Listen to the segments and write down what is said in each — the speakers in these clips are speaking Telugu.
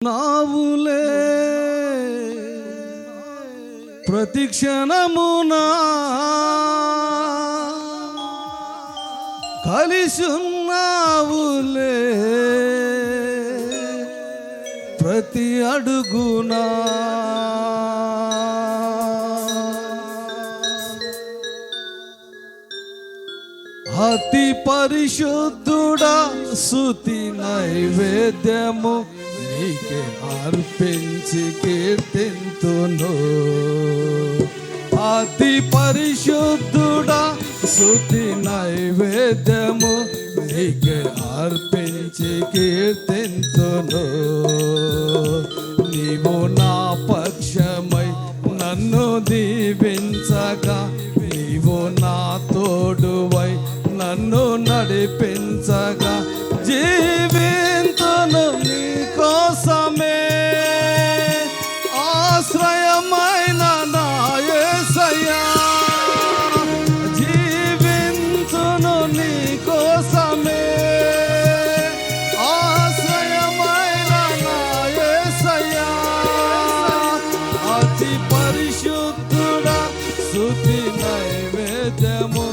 నావులే ప్రతిక్షణమునా కలిసున్నావులే ప్రతి అడుగునా అతి పరిశుద్ధుడా స్తుతి నైవేద్యము నీకే అర్పించి కీర్తింతును. అతి పరిశుద్ధుడా స్తుతి నైవేద్యము నీకే అర్పించి కీర్తింతును. నీవు నా పక్షమై నన్ను దీవించగా, నీవు నా తోడువై నన్ను నడిపించగా, జీవింతును నీ కోసమే. ఆశ్రయమైన నా యేసయ్యా, జీవింతును నీ కోసమే. ఆశ్రయమైన నా యేసయ్యా, అతి పరిశుద్ధుడా స్తుతి నైవేద్యము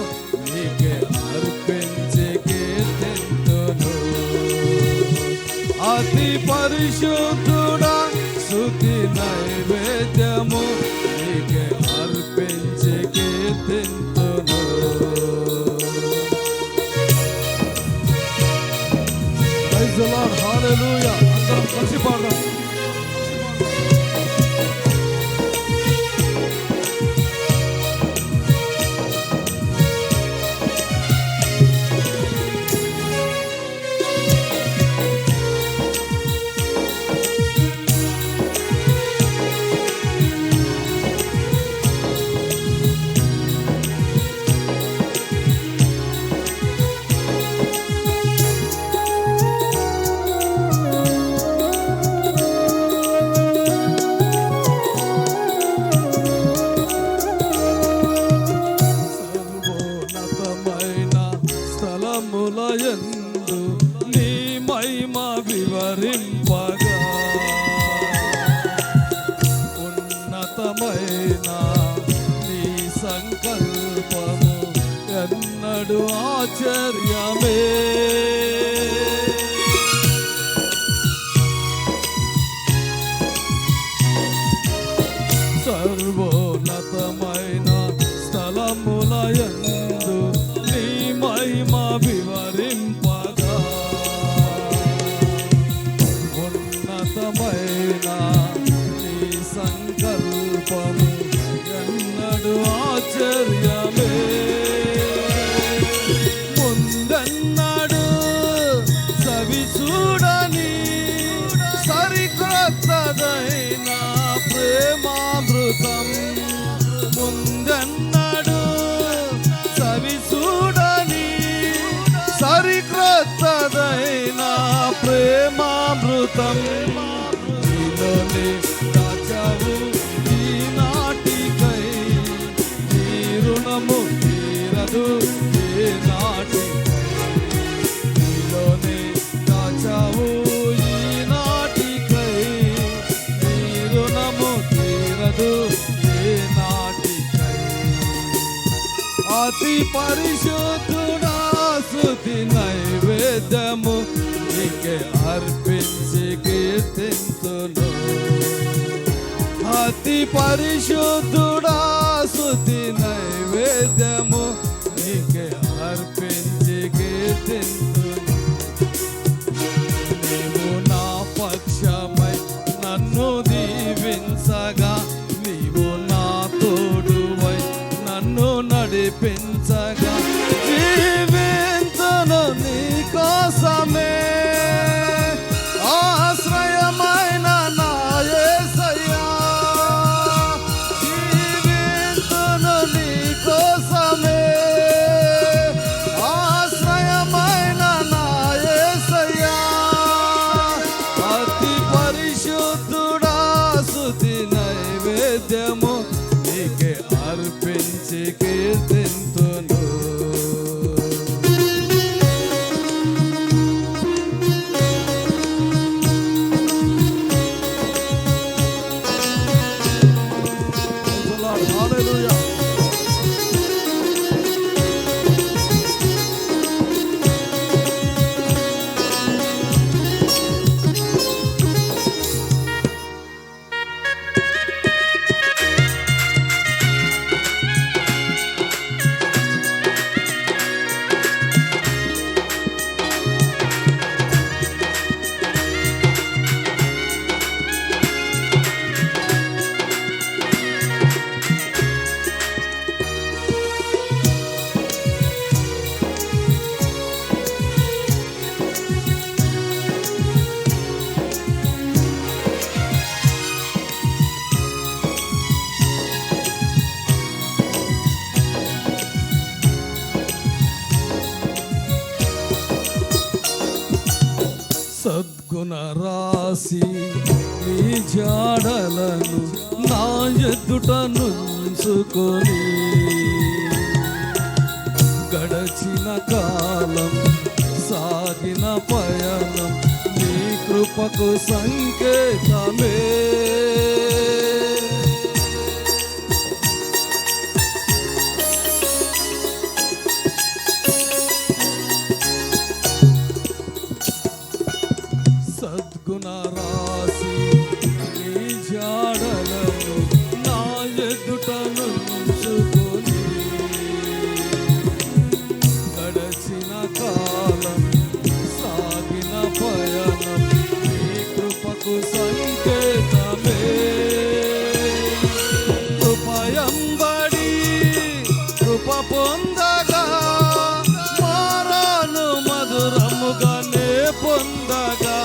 నీకే అర్పించి కీర్తింతును. అతి పరిశుద్ధుడా స్తుతి నైవేద్యము నీకే అర్పించి కీర్తింతును. ప్రైజ్ ది లార్డ్, హల్లెలూయా. అందరం కలిసి పాడదాం. యందు నీ మహిమ వివరింపగా, ఉన్నతమైన నీ సంకల్పము ఎన్నడు ఆశ్చర్యమే. సర్వోన్నతమైన స్థలముల యందు నీ మహిమ వివరింపగా, ఉన్నతమైన నీ సంకల్పము ఎన్నడు ఆశ్చర్యమే. ముందన్నాడు సవి చూడని సరికొత్తదైన ప్రేమామృతం. ముందన్నాడు సవి చూడని సరికొత్తదైన ప్రేమామృతం. నీలోనే దాచావు ఈనాటికై, నీ రుణము తీరదు ఏ నాటికై. నీలోనే దాచావు ఈనాటికై, నీ రుణము తీరదు ఏ నాటికై. అతి పరిశుద్ధుడా స్తుతి నైవేద్యము నీకే అర్పించి కీర్తింతును. అతి పరిశుద్ధుడా స్తుతి నైవేద్యము నీకే అర్పించి కీర్తింతును. నీవు నా పక్షమై నన్ను దీవించగా, నీవు నా తోడువై నన్ను నడిపించగా, జీవింతును నీ కోసమే. ఆశ్రయమైన నా యేసయ్యా, జీవింతును నీ కోసమే. ఆశ్రయమైన నా యేసయ్యా, అతి జాడలను నా ఎదుట నుంచుకొని గడచిన కాలం సాగిన పయనం నీ కృపకు సంకేతమే. సద్గుణ రాశి నీ జాడలను నా ఎదుట నుంచుకొని గడచిన కాలం సాగిన పయనం నీ కృపకు సంకేతమే. కృపయంబడి కృప పొందగా మారాను మధురముగానే పొందగా.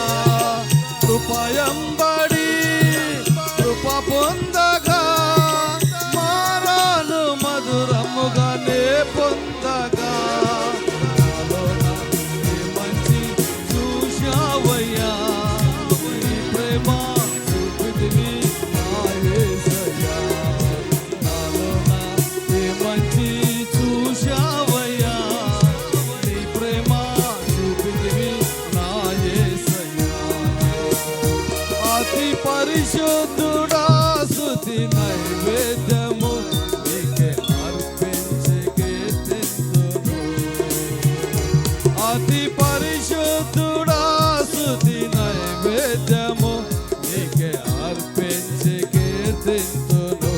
కృపయంబడి కృప పొందగా మారాను మధురముగానే పొందగా. నాలోన నీ మంచి చూశావయ్యా, నీ ప్రేమ చూపితివి నా యేసయ్యా. నాలోన నీ మంచి చూశావయ్యా, నీ ప్రేమ చూపితివి నా యేసయ్యా. అతి పరిశుద్ధుడా స్తుతి నైవేద్యము నీకే అర్పించి కీర్తింతును. అతి పరిశుద్ధుడా స్తుతి నైవేద్యము నీకే అర్పించి కీర్తింతును.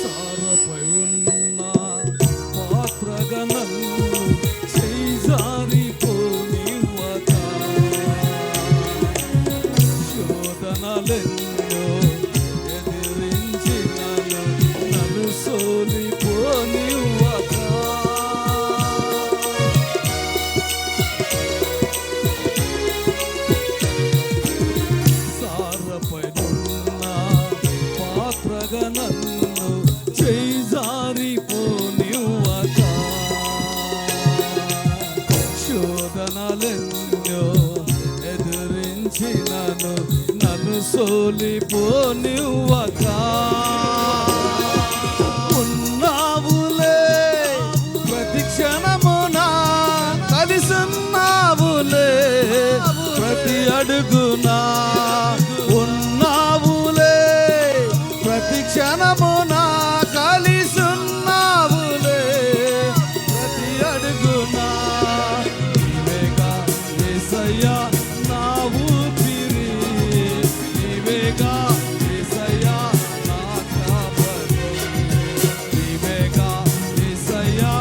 సారపై ఉన్న పాత్రగా నన్ను చేజారిపోనివ్వక. శోధనలెన్నో ఎదిరించినను నన్ను సోలిపోనివ్వక. సారపై ఉన్న పాత్రగా నన్ను చేజారిపోనివ్వక. శోధనలెన్నో ఎదిరించినను నన్ను సోలిపోనివ్వక. ఉన్నావులే ప్రతి క్షణమున కలిసున్నావులే ప్రతి అడుగునా. ఉన్నావులే ప్రతి క్షణమున కలిసున్నావులే ప్రతి అడుగునా. నీవేగా యేసయ్యా నా ఊపిరి, నీవేగా యేసయ్యా నా కాపరి. నీవేగా యేసయ్యా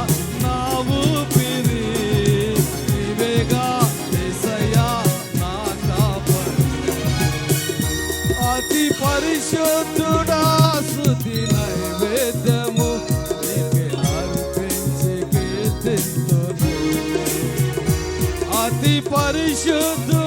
నా ఊపిరి, నీవేగా యేసయ్యా నా కాపరి. అతి పరిశుద్ధుడా స్తుతి నైవేద్యము నీకే అర్పించి కీర్తింతును. అతి పరిశుద్ధుడా